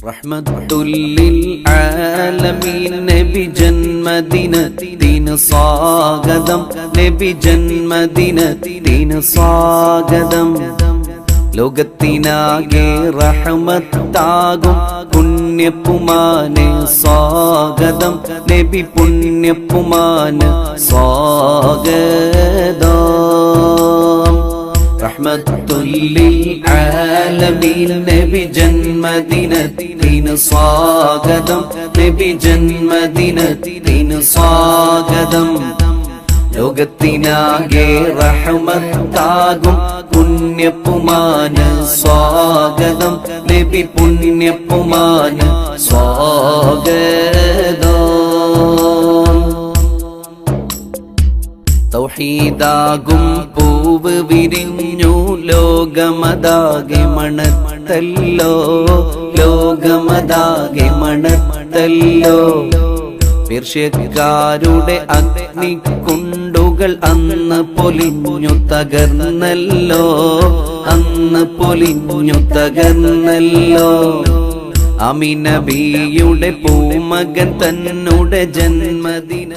റഹ്മത്തുല്ലിൽ ആലമീൻ നബി ജന്മദിനത്തിന് സ്വാഗതം, നബി ജന്മദിനത്തിന് സ്വാഗതം. ലോകത്തിനാകെ റഹ്മത്താകും പുണ്യപ്പുമാന് സ്വാഗതം, നബി പുണ്യപ്പുമാന് സ്വാഗതം. റഹ്മത്തുല്ലിൽ ആലമീൻ നബി ജന്മദിനത്തിന് സ്വാഗതം, നബി ജന്മദിനത്തിന് സ്വാഗതം. ലോകത്തിനാകെ റഹ്മത്താകും പുണ്യപ്പുമാന് സ്വാഗതം, നബി പുണ്യപ്പുമാന് സ്വാഗതം. തൗഹീദാകും പൂവ് വിരിഞ്ഞു ലോകമതാകെ മണത്തല്ലോ, ലോകമതാകെ മണത്തല്ലോ. പേർഷ്യക്കാരുടെ അഗ്നിക്കുണ്ടുകൾ അന്ന് പൊലിഞ്ഞു തകർന്നല്ലോ, അന്ന് പൊലിഞ്ഞു തകർന്നല്ലോ. ആമിന ബീയുടെ പൂമകൻ തന്നുടെ ജന്മദിന